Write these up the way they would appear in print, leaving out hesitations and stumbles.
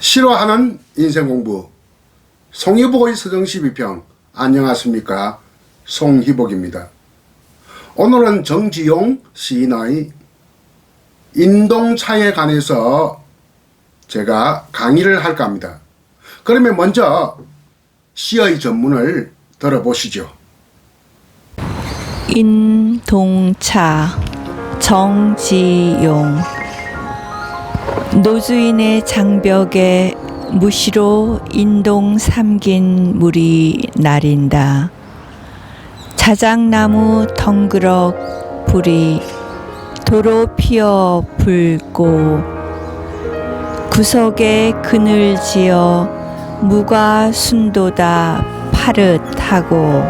싫어하는 인생공부 송희복의 서정시비평. 안녕하십니까, 송희복입니다. 오늘은 정지용 시인의 인동차에 관해서 제가 강의를 할까 합니다. 그러면 먼저 시의 전문을 들어보시죠. 인동차, 정지용. 노주인의 장벽에 무시로 인동 삼긴 물이 나린다. 자작나무 덩그럭 불이 도로 피어 불고, 구석에 그늘 지어 무가 순도다 파릇하고,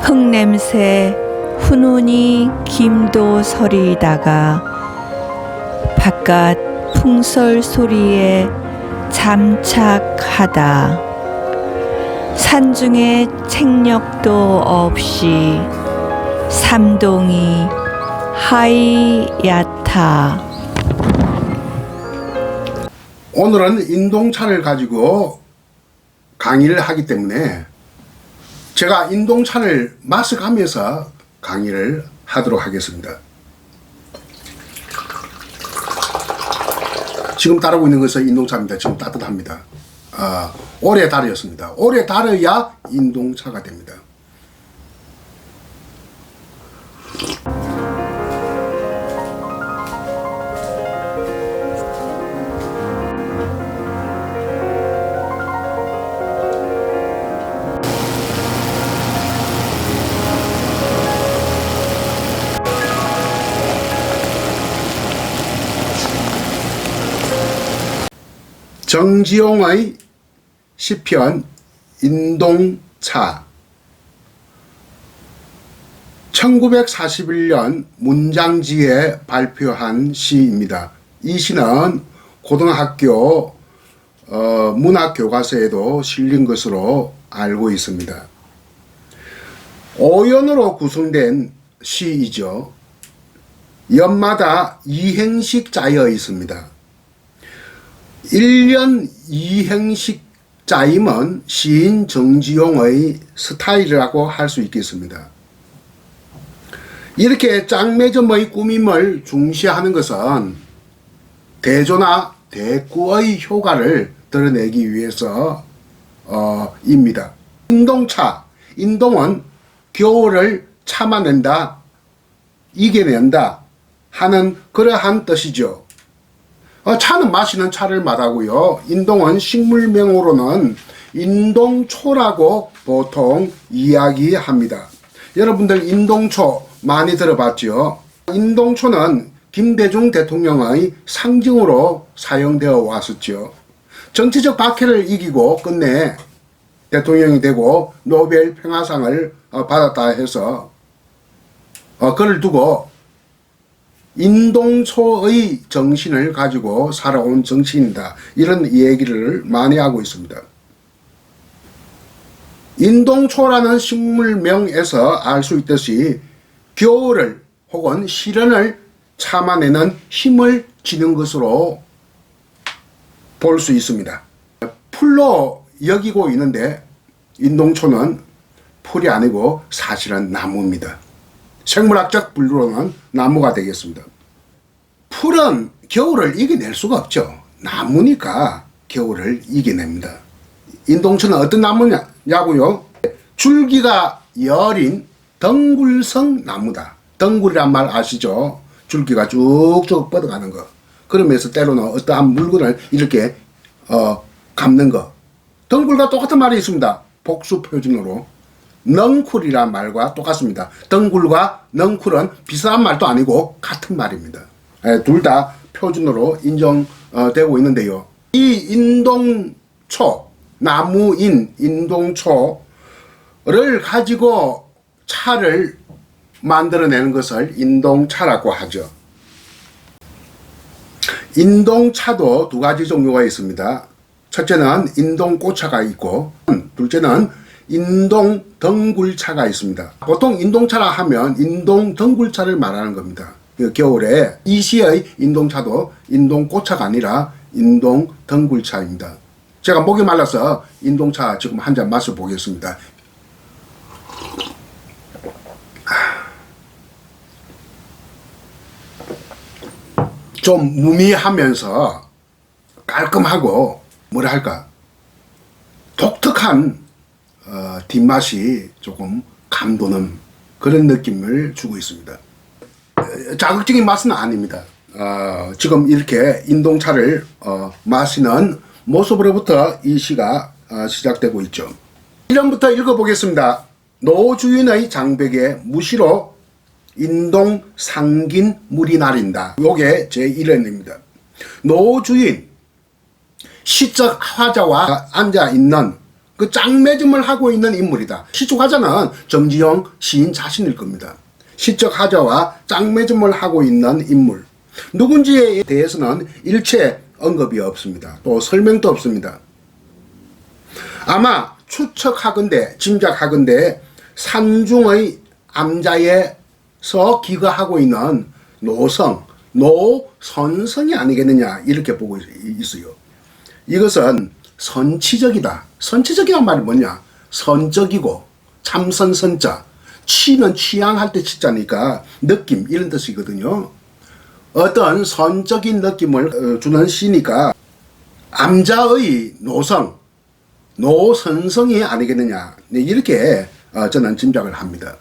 흙냄새 훈훈히 김도 서리다가 바깥 풍설 소리에 잠착하다. 산중에 책력도 없이 삼동이 하이얕아. 오늘은 인동차를 가지고 강의를 하기 때문에 제가 인동차를 마셔가면서 강의를 하도록 하겠습니다. 지금 따르고 있는 것은 인동차입니다. 지금 따뜻합니다. 오래 달였습니다. 오래 달아야 인동차가 됩니다. 정지용의 시편 인동차. 1941년 문장지에 발표한 시입니다. 이 시는 고등학교 문학교과서에도 실린 것으로 알고 있습니다. 5연으로 구성된 시이죠. 연마다 2행씩 짜여 있습니다. 1년 2행씩 짜임은 시인 정지용의 스타일이라고 할 수 있겠습니다. 이렇게 짝매점의 꾸밈을 중시하는 것은 대조나 대꾸의 효과를 드러내기 위해서 입니다. 인동차, 인동은 겨울을 참아낸다, 이겨낸다 하는 그러한 뜻이죠. 차는 마시는 차를 말하고요. 인동은 식물명으로는 인동초라고 보통 이야기합니다. 여러분들 인동초 많이 들어봤죠? 인동초는 김대중 대통령의 상징으로 사용되어 왔었죠. 정치적 박해를 이기고 끝내 대통령이 되고 노벨 평화상을 받았다 해서 그를 두고 인동초의 정신을 가지고 살아온 정치인이다, 이런 얘기를 많이 하고 있습니다. 인동초라는 식물명에서 알 수 있듯이 겨울을 혹은 시련을 참아내는 힘을 지닌 것으로 볼 수 있습니다. 풀로 여기고 있는데 인동초는 풀이 아니고 사실은 나무입니다. 생물학적 분류로는 나무가 되겠습니다. 풀은 겨울을 이겨낼 수가 없죠. 나무니까 겨울을 이겨냅니다. 인동초는 어떤 나무냐고요? 줄기가 여린 덩굴성 나무다. 덩굴이란 말 아시죠? 줄기가 쭉쭉 뻗어가는 거. 그러면서 때로는 어떠한 물건을 이렇게 감는 거. 덩굴과 똑같은 말이 있습니다. 복수 표준어로. 넝쿨이란 말과 똑같습니다. 덩굴과 넝쿨은 비슷한 말도 아니고 같은 말입니다. 둘 다 표준어로 인정되고 있는데요. 이 인동초, 나무인 인동초를 가지고 차를 만들어내는 것을 인동차라고 하죠. 인동차도 두 가지 종류가 있습니다. 첫째는 인동꽃차가 있고, 둘째는 인동 덩굴차가 있습니다. 보통 인동차라 하면 인동 덩굴차를 말하는 겁니다. 겨울에 이 시의 인동차도 인동꽃차가 아니라 인동 덩굴차입니다. 제가 목이 말라서 인동차 지금 한 잔 맛을 보겠습니다. 좀 무미하면서 깔끔하고 뭐라 할까 독특한 뒷맛이 조금 감도는 그런 느낌을 주고 있습니다. 자극적인 맛은 아닙니다. 지금 이렇게 인동차를 마시는 모습으로부터 이 시가 시작되고 있죠. 1년부터 읽어보겠습니다. 노주인의 장벽에 무시로 인동 상긴 물이 나린다. 요게 제 1연입니다. 노주인 시적 화자와 앉아있는 그 짝매점을 하고 있는 인물이다. 시적 화자는 정지용 시인 자신일 겁니다. 시적 화자와 짝매점을 하고 있는 인물. 누군지에 대해서는 일체 언급이 없습니다. 또 설명도 없습니다. 아마 추측하건대 짐작하건대 산중의 암자에서 기거하고 있는 노선성이 아니겠느냐 이렇게 보고 있어요. 이것은 선치적이다. 선치적이란 말이 뭐냐? 선적이고 참선선자 치는 취향할 때 치자니까 느낌 이런 뜻이거든요. 어떤 선적인 느낌을 주는 시니까 암자의 노선성이 아니겠느냐 이렇게 저는 짐작을 합니다.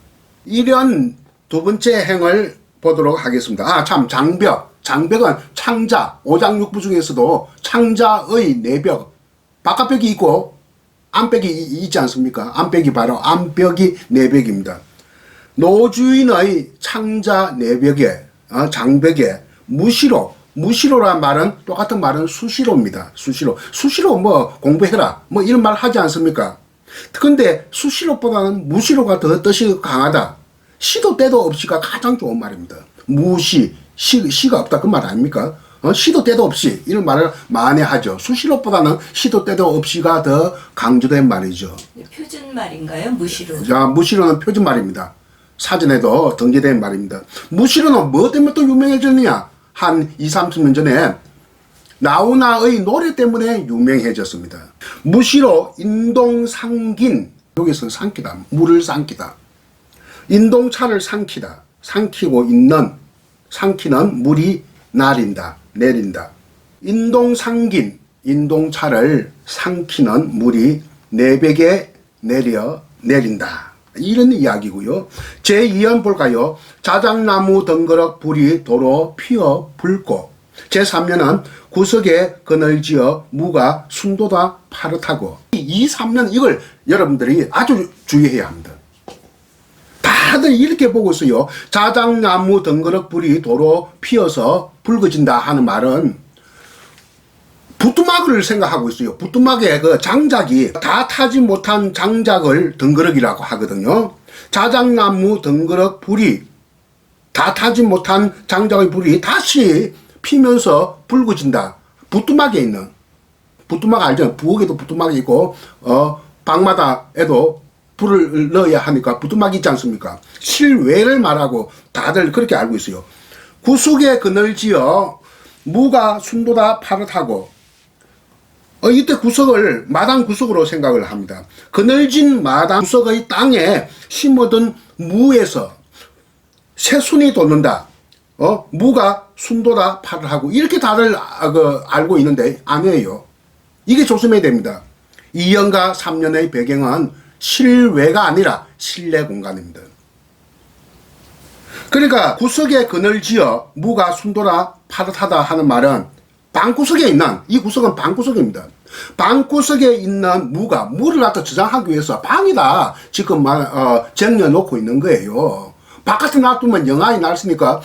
1년 두 번째 행을 보도록 하겠습니다. 참 장벽은 창자 5장 6부 중에서도 창자의 내벽 바깥벽이 있고 안벽이 있지 않습니까? 안벽이 바로 안벽이 내벽입니다. 노주인의 창자 내벽에 장벽에 무시로란 말은 똑같은 말은 수시로입니다. 수시로 뭐 공부해라 뭐 이런 말 하지 않습니까? 근데 수시로보다는 무시로가 더 뜻이 강하다. 시도 때도 없이가 가장 좋은 말입니다. 시가 없다 그 말 아닙니까? 시도 때도 없이 이런 말을 많이 하죠. 수시로보다는 시도 때도 없이가 더 강조된 말이죠. 표준말인가요? 무시로. 자, 무시로는 표준말입니다. 사전에도 등재된 말입니다. 무시로는 뭐 때문에 또 유명해졌느냐? 한 20-30년 전에 나훈아의 노래 때문에 유명해졌습니다. 무시로 인동상긴 여기서 삼키다 물을 삼키다 인동차를 삼키고 있는 삼키는 물이 내린다. 인동상긴 인동차를 삼키는 물이 내벽에 내린다. 이런 이야기고요. 제2연 볼까요? 자작나무 덩그럭 불이 도로 피어 붉고 제3년은 구석에 그늘지어 무가 순도다 파릇하고 2, 3년 이걸 여러분들이 아주 주의해야 합니다. 다들 이렇게 보고 있어요. 자작나무 덩그럭 불이 도로 피어서 붉어진다 하는 말은 부뚜막을 생각하고 있어요. 부뚜막의 그 장작이 다 타지 못한 장작을 덩그럭이라고 하거든요. 자작나무 덩그럭 불이 다 타지 못한 장작의 불이 다시 피면서 붉어진다. 부뚜막에 있는 부뚜막 알죠? 부엌에도 부뚜막이 있고 방마다에도 불을 넣어야 하니까 부뚜막이 있지 않습니까? 실외를 말하고 다들 그렇게 알고 있어요. 구석에 그늘지어 무가 순도다 파릇하고 이때 구석을 마당 구석으로 생각을 합니다. 그늘진 마당 구석의 땅에 심어둔 무에서 새순이 돋는다. 무가 순도다 파릇하고 이렇게 다들 알고 있는데 아니에요. 이게 조심해야 됩니다. 2년과 3년의 배경은 실외가 아니라 실내 공간입니다. 그러니까 구석에 그늘지어 무가 순도다 파릇하다 하는 말은 방구석에 있는 이 구석은 방구석입니다. 방구석에 있는 물을 갖다 저장하기 위해서 방에다 지금 쟁여놓고 있는 거예요. 바깥에 놔두면 영하이 날쓰니까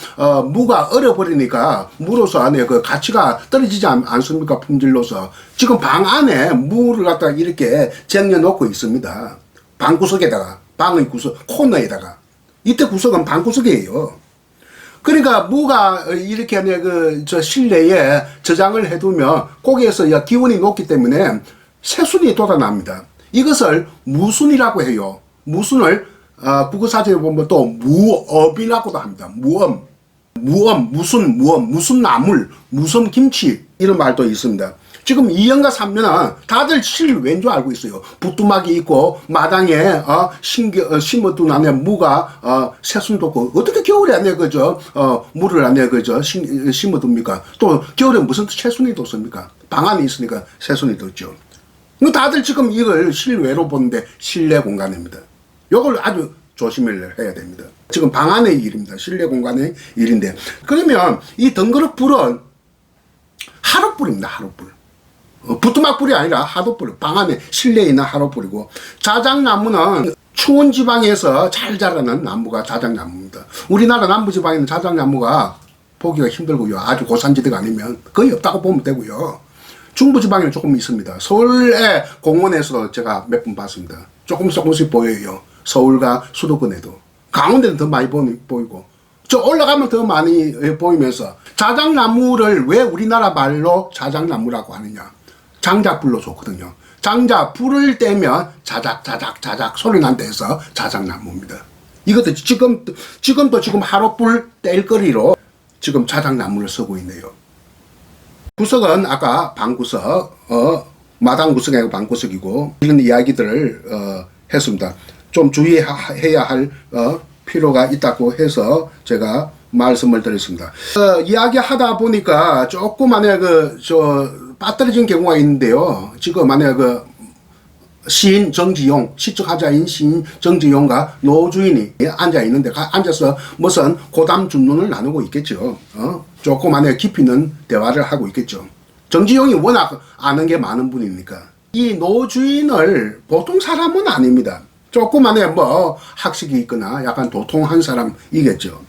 무가 얼어버리니까 무로서 안에 그 가치가 떨어지지 않습니까? 품질로서 지금 방 안에 무를 갖다 이렇게 쟁여놓고 있습니다. 방구석에다가 방의 구석 코너에다가 이때 구석은 방구석이에요. 그러니까 무가 이렇게 저 실내에 저장을 해두면 거기에서 기온이 높기 때문에 새순이 돋아납니다. 이것을 무순이라고 해요. 무순을 국어사전에 보면 또 무업이라고도 합니다. 무순 나물, 무슨 김치 이런 말도 있습니다. 지금 2년과 3년은 다들 실외인 줄 알고 있어요. 부뚜막이 있고 마당에 심어둔 안에 무가 새순도 없고 어떻게 겨울에 안에 그저 물을 안에 그저 심어둡니까? 또 겨울에 무슨 새순이 돋습니까? 방 안에 있으니까 새순이 돋죠. 다들 지금 이걸 실외로 보는데 실내 공간입니다. 이걸 아주 조심을 해야 됩니다. 지금 방 안의 일입니다. 실내 공간의 일인데, 그러면 이 덩그럭 불은 하룻불입니다. 하룻불. 부뚜막불이 아니라 하룻불. 방 안에 실내에 있는 하룻불이고, 자작나무는 추운 지방에서 잘 자라는 나무가 자작나무입니다. 우리나라 남부지방에는 자작나무가 보기가 힘들고요. 아주 고산지대가 아니면 거의 없다고 보면 되고요. 중부지방에는 조금 있습니다. 서울의 공원에서도 제가 몇 번 봤습니다. 조금씩 보여요. 서울과 수도권에도. 강원도는 더 많이 보이고, 저 올라가면 더 많이 보이면서, 자작나무를 왜 우리나라 말로 자작나무라고 하느냐? 장작불로 좋거든요. 장작 불을 떼면 자작 소리 난다 해서 자작나무입니다. 이것도 지금도 하룻불 뗄 거리로 지금 자작나무를 쓰고 있네요. 구석은 아까 방구석, 마당 구석이고 방구석이고, 이런 이야기들을 했습니다. 좀 주의해야 할 필요가 있다고 해서 제가 말씀을 드렸습니다. 이야기하다 보니까 조그만의 빠뜨려진 경우가 있는데요. 지금 만약 시인 정지용, 시적하자인 시인 정지용과 노주인이 앉아 있는데, 앉아서 무슨 고담 준론을 나누고 있겠죠. 조그만의 깊이 있는 대화를 하고 있겠죠. 정지용이 워낙 아는 게 많은 분이니까. 이 노주인을 보통 사람은 아닙니다. 조그만의 학식이 있거나 약간 도통한 사람이겠죠.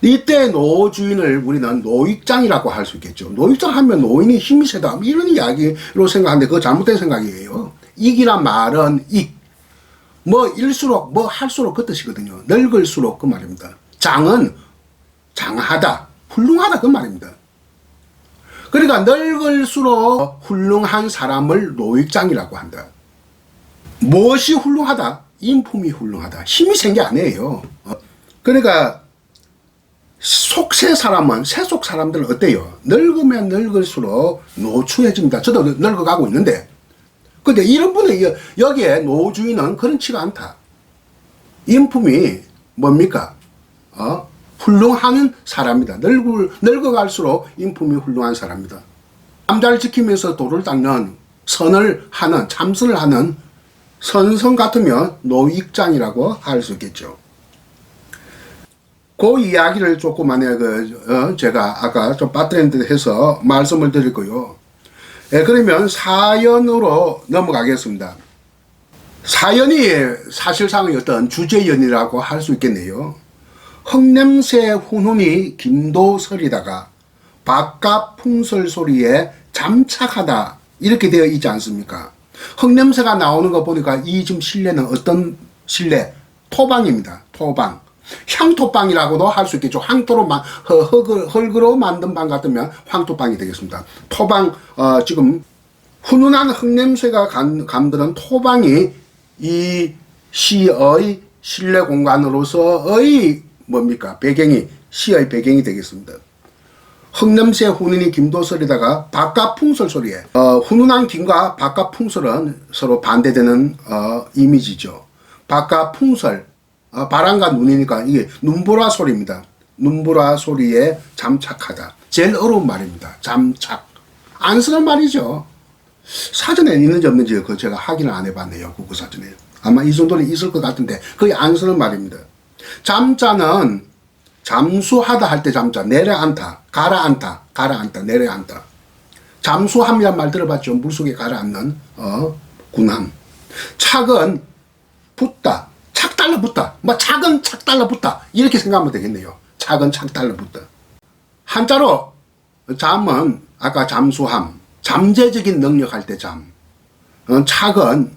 이때 노주인을 우리는 노익장이라고 할 수 있겠죠. 노익장 하면 노인이 힘이 세다, 이런 이야기로 생각하는데 그거 잘못된 생각이에요. 익이란 말은 일수록 할수록 그 뜻이거든요. 늙을수록 그 말입니다. 장은 장하다, 훌륭하다 그 말입니다. 그러니까 늙을수록 훌륭한 사람을 노익장이라고 한다. 무엇이 훌륭하다? 인품이 훌륭하다. 힘이 센 게 아니에요. 그러니까 속세 사람은, 세속 사람들은 어때요? 늙으면 늙을수록 노추해집니다. 저도 늙어가고 있는데, 근데 이런 분은 여기에 노주인은 그렇지가 않다. 인품이 뭡니까? 훌륭한 사람이다. 늙어갈수록 인품이 훌륭한 사람이다. 남자를 지키면서 도를 닦는 선을 하는, 참선을 하는 선성 같으면 노익장이라고 할 수 있겠죠. 그 이야기를 조금 제가 아까 좀 빠뜨린 듯 해서 말씀을 드리고요. 그러면 사연으로 넘어가겠습니다. 사연이 사실상 어떤 주제연이라고 할 수 있겠네요. 흙냄새 훈훈이 김도설이다가 바깥 풍설 소리에 잠착하다, 이렇게 되어 있지 않습니까? 흙냄새가 나오는 거 보니까 이 지금 실내는 어떤 실내? 토방입니다. 토방. 향토방이라고도 할 수 있겠죠. 흙으로 만든 방 같으면 황토방이 되겠습니다. 토방, 지금 훈훈한 흙냄새가 감도는 토방이 이 시의 실내 공간으로서의 시의 배경이 되겠습니다. 흙냄새 훈훈이 김도설이다가 바깥 풍설 소리에, 훈훈한 김과 바깥 풍설은 서로 반대되는 이미지죠. 바깥 풍설, 바람과 눈이니까 이게 눈보라 소리입니다. 눈보라 소리에 잠착하다. 제일 어려운 말입니다. 잠착. 안 쓰는 말이죠. 사전에 있는지 없는지 제가 확인을 안 해봤네요. 국어사전에. 아마 이 정도는 있을 것 같은데 거의 안 쓰는 말입니다. 잠자는 잠수하다 할 때 잠자, 내려앉다, 가라앉다, 내려앉다. 잠수함이란 말 들어봤죠? 물속에 가라앉는 군함. 착은 붙다, 착 달라붙다, 착은 착 달라붙다, 이렇게 생각하면 되겠네요. 착은 착 달라붙다. 한자로 잠은 아까 잠수함, 잠재적인 능력 할 때 잠. 착은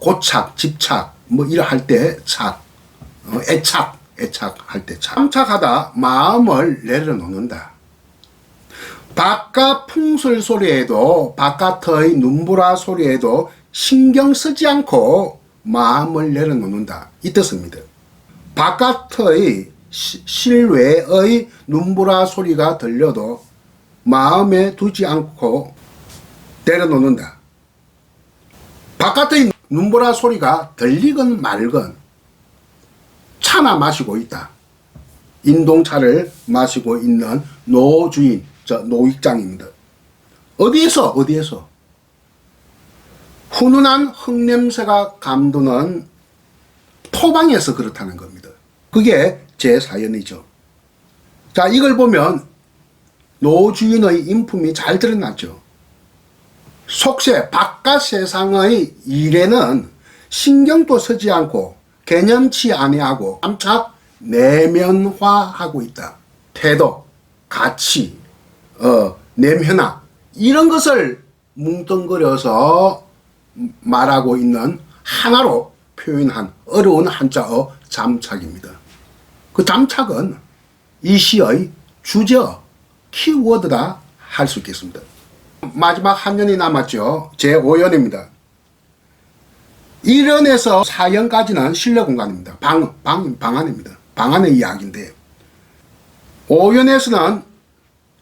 고착, 집착, 이럴 할 때 착. 애착할 때 잠착하다, 마음을 내려놓는다. 바깥 풍설 소리에도, 바깥의 눈보라 소리에도 신경 쓰지 않고 마음을 내려놓는다, 이 뜻입니다. 바깥의 실외의 눈보라 소리가 들려도 마음에 두지 않고 내려놓는다. 바깥의 눈보라 소리가 들리건 말건 차나 마시고 있다. 인동차를 마시고 있는 노주인, 노익장입니다. 어디에서? 훈훈한 흙냄새가 감도는 토방에서 그렇다는 겁니다. 그게 제 사연이죠. 자, 이걸 보면 노주인의 인품이 잘 드러났죠. 속세 바깥 세상의 일에는 신경도 쓰지 않고 개념치 아니하고 깜짝 내면화하고 있다. 태도, 가치, 내면화 이런 것을 뭉뚱그려서 말하고 있는 하나로 표현한 어려운 한자어 잠착입니다. 그 잠착은 이 시의 주제어, 키워드다 할 수 있겠습니다. 마지막 한 년이 남았죠. 제5연입니다. 1연에서 4연까지는 실내 공간입니다. 방안입니다. 방안의 이야기인데 5연에서는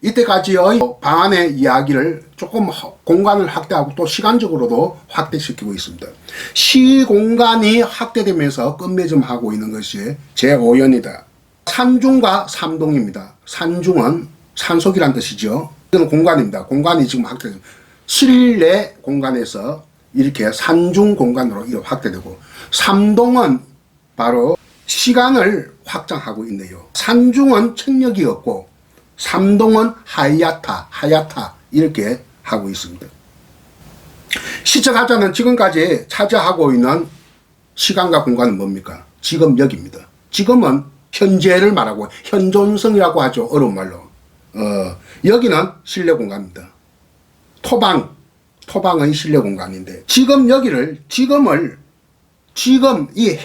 이때까지의 방안의 이야기를 조금 공간을 확대하고 또 시간적으로도 확대시키고 있습니다. 시공간이 확대되면서 끝맺음하고 있는 것이 제5연이다. 산중과 삼동입니다. 산중은 산속이란 뜻이죠. 이건 공간입니다. 공간이 지금 확대되고 실내 공간에서 이렇게 산중 공간으로 이렇게 확대되고 삼동은 바로 시간을 확장하고 있네요. 산중은 책력이 없고 삼동은 하야타 이렇게 하고 있습니다. 시적 하자는 지금까지 차지하고 있는 시간과 공간은 뭡니까? 지금역입니다. 지금은 현재를 말하고 현존성이라고 하죠. 어려운 말로. 여기는 실내 공간입니다. 토방은 실내 공간인데 지금 이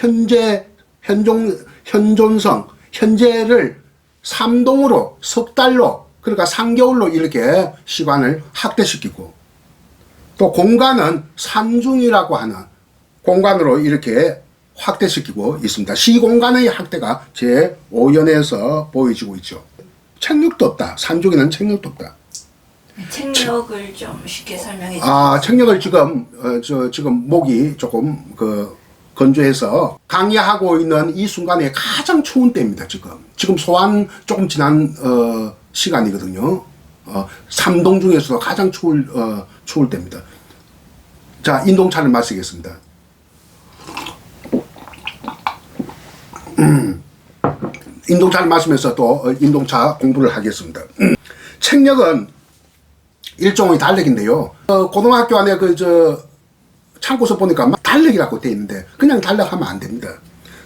현존성, 현재를 3동으로 석 달로 그러니까 3개월로 이렇게 시간을 확대시키고 또 공간은 산중이라고 하는 공간으로 이렇게 확대시키고 있습니다. 시공간의 확대가 제5연에서 보여지고 있죠. 책력도 없다. 산중에는 책력도 없다. 책력을 좀 쉽게 설명해 주세요. 책력을 지금 목이 조금 건조해서 강의하고 있는 이 순간에 가장 추운 때입니다. 지금 소환 조금 지난 시간이거든요. 3동 중에서도 가장 추울 때입니다. 자, 인동차를 마시겠습니다. 인동차를 마시면서 또 인동차 공부를 하겠습니다. 책력은 일종의 달력인데요. 고등학교 안에 창고서 보니까 막 달력이라고 되어 있는데 그냥 달력하면 안 됩니다.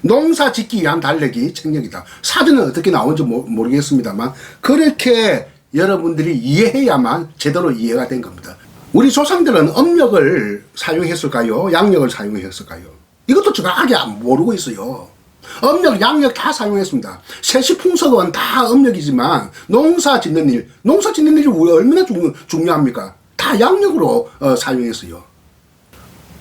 농사 짓기 위한 달력이 책력이다. 사전은 어떻게 나온지 모르겠습니다만 그렇게 여러분들이 이해해야만 제대로 이해가 된 겁니다. 우리 조상들은 음력을 사용했을까요? 양력을 사용했을까요? 이것도 정확하게 모르고 있어요. 음력, 양력 다 사용했습니다. 세시풍석은 다 음력이지만 농사 짓는 일이 얼마나 중요합니까? 다 양력으로 사용했어요.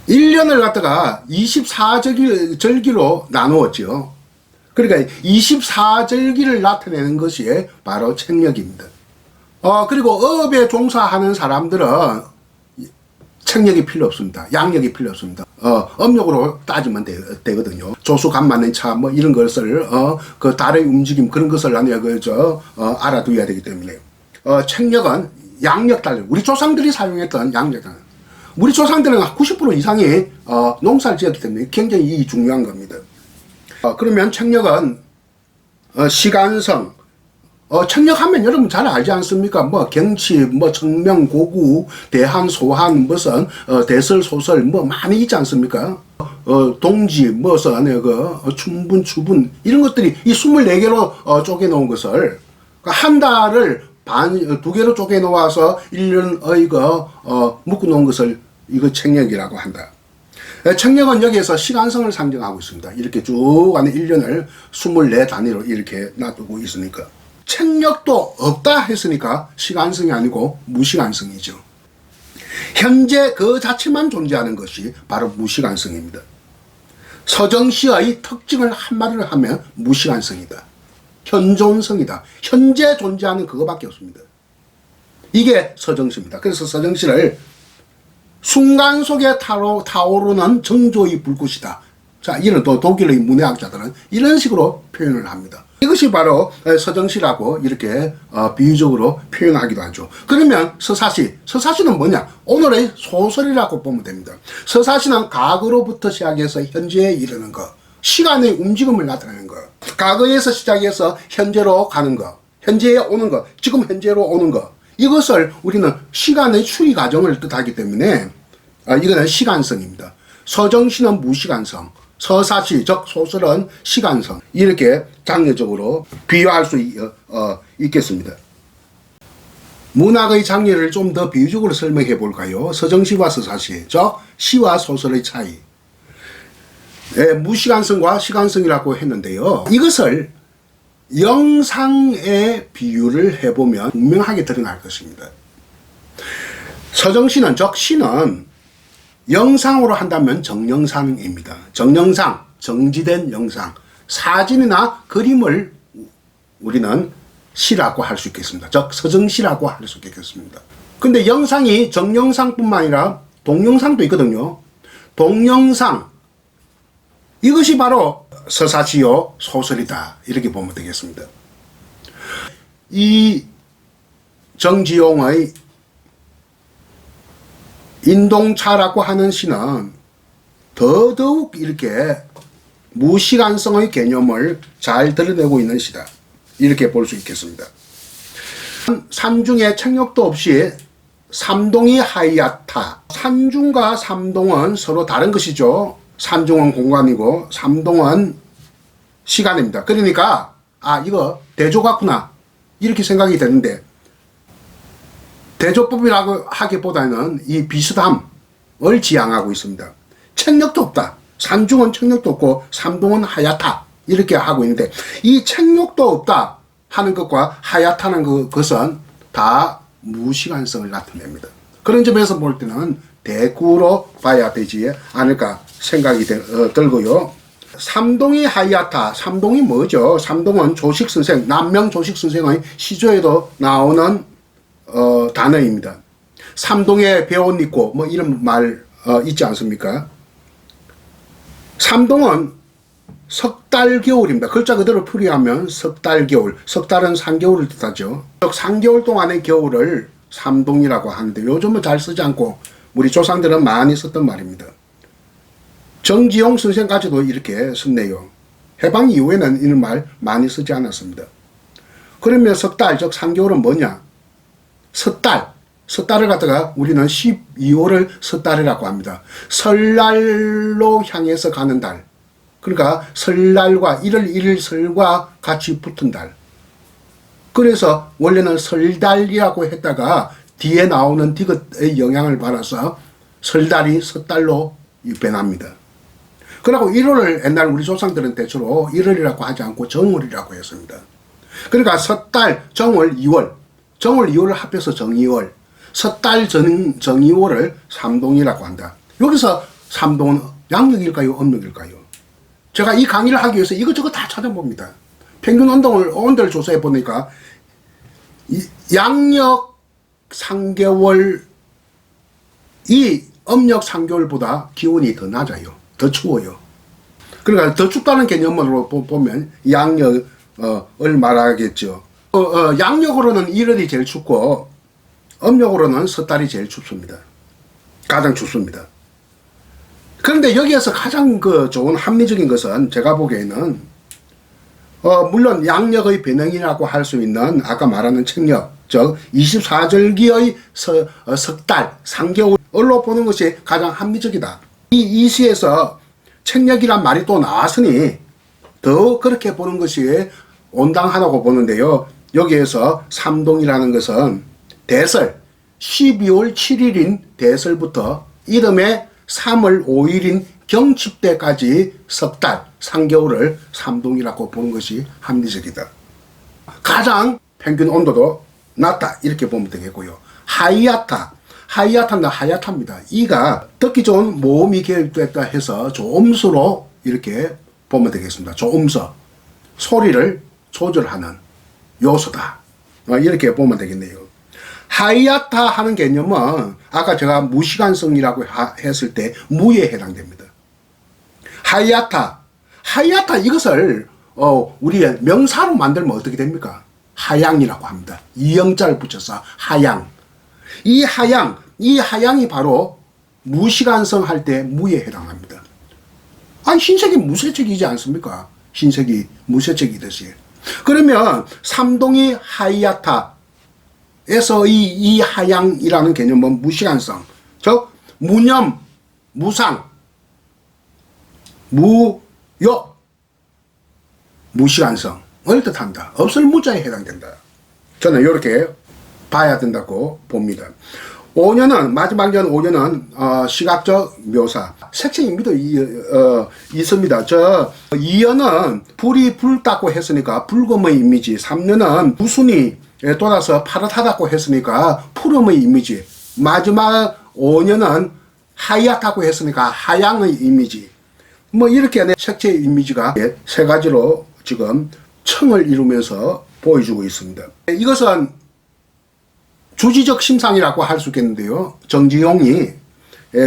1년을 갖다가 24절기로 나누었죠. 그러니까 24절기를 나타내는 것이 바로 책력입니다. 그리고 업에 종사하는 사람들은 책력이 필요 없습니다. 양력이 필요 없습니다. 음력으로 따지면 되거든요. 조수 간 맞는 차 뭐 이런 것을 그 달의 움직임 그런 것을 알아두어야 되기 때문에 책력은 양력 달력. 우리 조상들이 사용했던 양력 달력. 우리 조상들은 90% 이상이 농사를 지었기 때문에 굉장히 중요한 겁니다. 그러면 책력은 시간성, 책력하면 여러분 잘 알지 않습니까? 뭐 경치, 뭐 청명, 고구, 대한, 소한, 무슨 대설, 소설 뭐 많이 있지 않습니까? 동지, 무슨 춘분, 추분 이런 것들이 이 24개로 쪼개놓은 것을 한 달을 두 개로 쪼개놓아서 1년의 묶어놓은 것을 이거 책력이라고 한다. 책력은 여기에서 시간성을 상징하고 있습니다. 이렇게 쭉 안에 1년을 24단위로 이렇게 놔두고 있으니까. 책력도 없다 했으니까 시간성이 아니고 무시간성이죠. 현재 그 자체만 존재하는 것이 바로 무시간성입니다. 서정시의 특징을 한마디로 하면 무시간성이다. 현존성이다. 현재 존재하는 그거밖에 없습니다. 이게 서정시입니다. 그래서 서정시를 순간 속에 타오르는 정조의 불꽃이다. 자, 이런 또 독일의 문해학자들은 이런 식으로 표현을 합니다. 이것이 바로 서정시라고 이렇게 비유적으로 표현하기도 하죠. 그러면 서사시는 뭐냐? 오늘의 소설이라고 보면 됩니다. 서사시는 과거로부터 시작해서 현재에 이르는 것, 시간의 움직임을 나타내는 것, 과거에서 시작해서 현재로 가는 것, 현재에 오는 것, 지금 현재로 오는 것, 이것을 우리는 시간의 추이 과정을 뜻하기 때문에 이거는 시간성입니다. 서정시는 무시간성, 서사시 즉 소설은 시간성, 이렇게 장르적으로 비유할 수 있겠습니다. 문학의 장르를 좀 더 비유적으로 설명해 볼까요? 서정시와 서사시 즉 시와 소설의 차이. 무시간성과 시간성이라고 했는데요. 이것을 영상에 비유를 해보면 분명하게 드러날 것입니다. 서정시는 즉 시는 영상으로 한다면 정영상입니다. 정영상, 정지된 영상, 사진이나 그림을 우리는 시라고 할 수 있겠습니다. 즉 서정시라고 할 수 있겠습니다. 근데 영상이 정영상뿐만 아니라 동영상도 있거든요. 동영상, 이것이 바로 서사시요 소설이다, 이렇게 보면 되겠습니다. 이 정지용의 인동차라고 하는 시는 더더욱 이렇게 무시간성의 개념을 잘 드러내고 있는 시다, 이렇게 볼 수 있겠습니다. 산중에 책력도 없이 삼동이 하이야타. 산중과 삼동은 서로 다른 것이죠. 산중은 공간이고 삼동은 시간입니다. 그러니까 이거 대조 같구나, 이렇게 생각이 되는데, 대조법이라고 하기보다는 이 비슷함을 지향하고 있습니다. 책력도 없다. 산중은 책력도 없고 삼동은 하얗다, 이렇게 하고 있는데, 이 책력도 없다 하는 것과 하얗다는 것은 다 무시간성을 나타냅니다. 그런 점에서 볼 때는 대구로 봐야 되지 않을까 생각이 들고요. 삼동이 하얗다. 삼동이 뭐죠? 삼동은 조식선생, 남명 조식선생의 시조에도 나오는 단어입니다. 삼동에 배옷 입고 뭐 이런 말 있지 않습니까? 삼동은 석 달 겨울입니다. 글자 그대로 풀이하면 석 달 겨울, 석 달은 3개월을 뜻하죠. 3개월 동안의 겨울을 삼동이라고 하는데 요즘은 잘 쓰지 않고 우리 조상들은 많이 썼던 말입니다. 정지용 선생까지도 이렇게 썼네요. 해방 이후에는 이런 말 많이 쓰지 않았습니다. 그러면 석 달, 즉 3개월은 뭐냐? 섣달을 갖다가 우리는 12월을 섣달이라고 합니다. 설날로 향해서 가는 달. 그러니까 설날과 1월 1일 설과 같이 붙은 달. 그래서 원래는 설달이라고 했다가 뒤에 나오는 디귿의 영향을 받아서 설달이 섣달로 변합니다. 그리고 1월을 옛날 우리 조상들은 대체로 1월이라고 하지 않고 정월이라고 했습니다. 그러니까 섣달, 정월, 2월, 정월, 2월을 합해서 정이월, 섣달, 정이월을 삼동이라고 한다. 여기서 삼동은 양력일까요, 음력일까요? 제가 이 강의를 하기 위해서 이것저것 다 찾아봅니다. 평균 온도를 조사해 보니까 양력 3개월이 음력 3개월보다 기온이 더 낮아요. 더 추워요. 그러니까 더 춥다는 개념으로 보면 양력을 말하겠죠. 양력으로는 1월이 제일 춥고 음력으로는 섣달이 제일 춥습니다. 가장 춥습니다. 그런데 여기에서 가장 좋은 합리적인 것은 제가 보기에는 물론 양력의 변형이라고 할 수 있는 아까 말하는 책력, 즉 24절기의 석달, 3개월로 보는 것이 가장 합리적이다. 이 시에서 책력이란 말이 또 나왔으니 더 그렇게 보는 것이 온당하다고 보는데요. 여기에서 삼동이라는 것은 대설, 12월 7일인 대설부터 이듬해 3월 5일인 경칩대까지 석 달, 3개월을 삼동이라고 보는 것이 합리적이다. 가장 평균 온도도 낮다, 이렇게 보면 되겠고요. 하이야타는 하얗답니다. 이가 듣기 좋은 모음이 계획됐다 해서 조음수로 이렇게 보면 되겠습니다. 조음서, 소리를 조절하는 요소다, 이렇게 보면 되겠네요. 하이아타 하는 개념은 아까 제가 무시간성이라고 했을 때 무에 해당됩니다. 하이아타 이것을 우리의 명사로 만들면 어떻게 됩니까? 하양이라고 합니다. 이영자를 붙여서 하양. 이 하양이 바로 무시간성 할 때 무에 해당합니다. 아니, 흰색이 무쇠책이지 않습니까? 흰색이 무쇠책이듯이. 그러면 삼동이 하이아타에서 이 하양이라는 개념은 무시간성, 즉 무념, 무상, 무욕, 무시간성을 뜻한다. 없을 무자에 해당된다. 저는 이렇게 봐야 된다고 봅니다. 5년은 마지막 년 5년은 시각적 묘사, 색채 의미도 있습니다. 저 2년은 불이 붉다고 했으니까 붉음의 이미지, 3년은 무순이 돌아서 파릇하다고 했으니까 푸름의 이미지, 마지막 5년은 하얗다고 했으니까 하양의 이미지, 뭐 이렇게 색채 이미지가 세 가지로 지금 청을 이루면서 보여주고 있습니다. 이것은 주지적 심상이라고 할 수 있겠는데요. 정지용이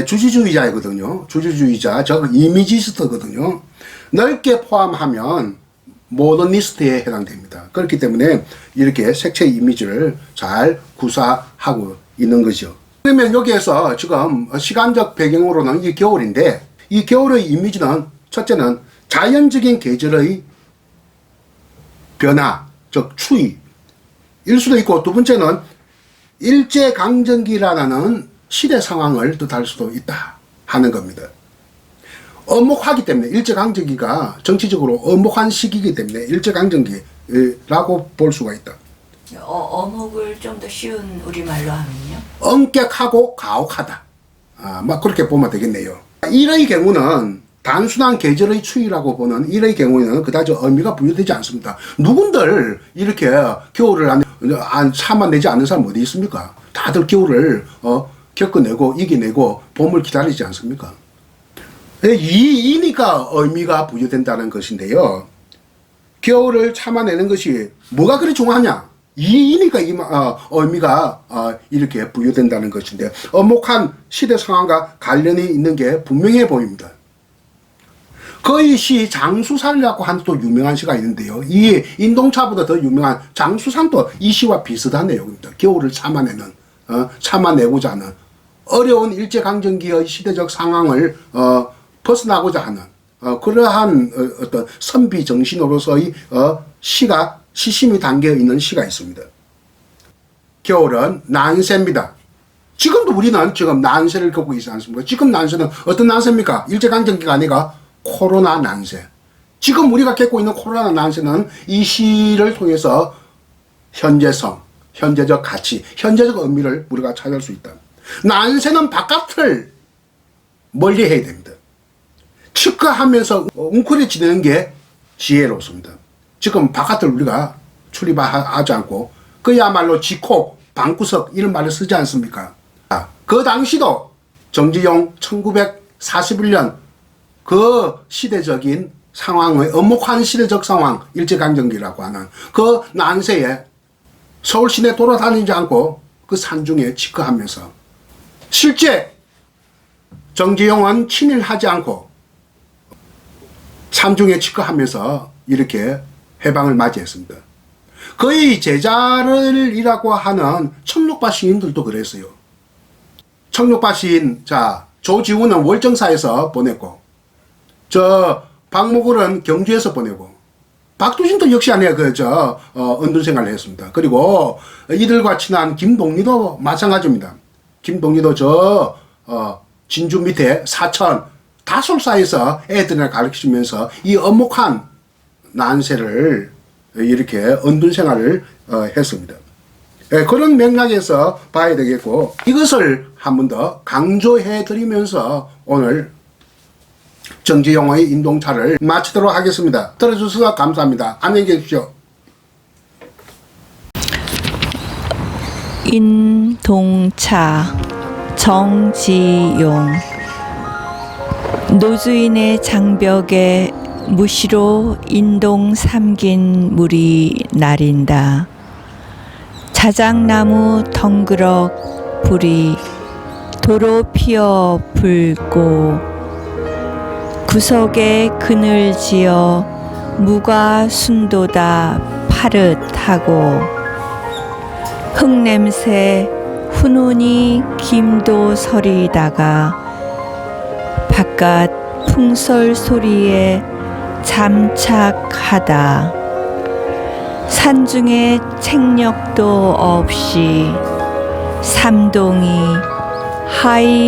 주지주의자이거든요. 주지주의자, 즉 이미지스트거든요. 넓게 포함하면 모더니스트에 해당됩니다. 그렇기 때문에 이렇게 색채 이미지를 잘 구사하고 있는 거죠. 그러면 여기에서 지금 시간적 배경으로는 이 겨울인데, 이 겨울의 이미지는 첫째는 자연적인 계절의 변화, 즉 추위일 수도 있고, 두 번째는 일제강점기라는 시대 상황을 뜻할 수도 있다 하는 겁니다. 엄목하기 때문에, 일제강점기가 정치적으로 엄목한 시기이기 때문에 일제강점기라고 볼 수가 있다. 어묵을 좀 더 쉬운 우리말로 하면요? 엄격하고 가혹하다. 막 그렇게 보면 되겠네요. 일의 경우는 단순한 계절의 추위라고 보는 일의 경우에는 그다지 의미가 부여되지 않습니다. 누군들 이렇게 겨울을 참아내지 않는 사람 어디 있습니까? 다들 겨울을 겪어내고 이겨내고 봄을 기다리지 않습니까? 이니까 의미가 부여된다는 것인데요. 겨울을 참아내는 것이 뭐가 그리 중요하냐? 이니까 의미가 이렇게 부여된다는 것인데, 엄목한 시대 상황과 관련이 있는 게 분명해 보입니다. 그 시 장수산이라고 하는 또 유명한 시가 있는데요. 이 인동차보다 더 유명한 장수산도 이 시와 비슷한 내용입니다. 겨울을 참아내는, 참아내고자 하는, 어려운 일제강점기의 시대적 상황을 벗어나고자 하는 그러한 어떤 선비 정신으로서의 시가 시심이 담겨 있는 시가 있습니다. 겨울은 난세입니다. 지금도 우리는 지금 난세를 겪고 있지 않습니까? 지금 난세는 어떤 난세입니까? 일제강점기가 아니라 코로나 난세. 지금 우리가 겪고 있는 코로나 난세는 이 시를 통해서 현재성, 현재적 가치, 현재적 의미를 우리가 찾을 수 있다. 난세는 바깥을 멀리 해야 됩니다. 치과하면서 웅크려지는 게 지혜롭습니다. 지금 바깥을 우리가 출입하지 않고 그야말로 지코, 방구석 이런 말을 쓰지 않습니까? 그 당시도 정지용 1941년 그 시대적인 상황의 엄목한 시대적 상황, 일제강점기라고 하는 그 난세에 서울 시내 돌아다니지 않고 그 산중에 치과하면서, 실제 정지용은 친일하지 않고 산중에 치과하면서 이렇게 해방을 맞이했습니다. 그의 제자를이라고 하는 청록파 시인들도 그랬어요. 청록파 시인, 조지훈은 월정사에서 보냈고, 박목을은 경주에서 보내고, 박두진도 역시 아니야, 은둔 생활을 했습니다. 그리고 이들과 친한 김동리도 마찬가지입니다. 김동리도 진주 밑에 사천, 다솔사에서 애들을 가르치면서 이 엄목한 난세를 이렇게 은둔 생활을 했습니다. 그런 맥락에서 봐야 되겠고, 이것을 한 번 더 강조해 드리면서 오늘 정지용의 인동차를 마치도록 하겠습니다. 들어주셔서 감사합니다. 안녕히 계십시오. 인동차 정지용. 노주인의 장벽에 무시로 인동 삼긴 물이 나린다. 자작나무 덩그럭 불이 도로 피어 불고 구석에 그늘 지어 무가 순도다 파릇하고 흙냄새 훈훈이 김도 서리다가 바깥 풍설 소리에 잠착하다. 산중에 책력도 없이 삼동이 하이얕아.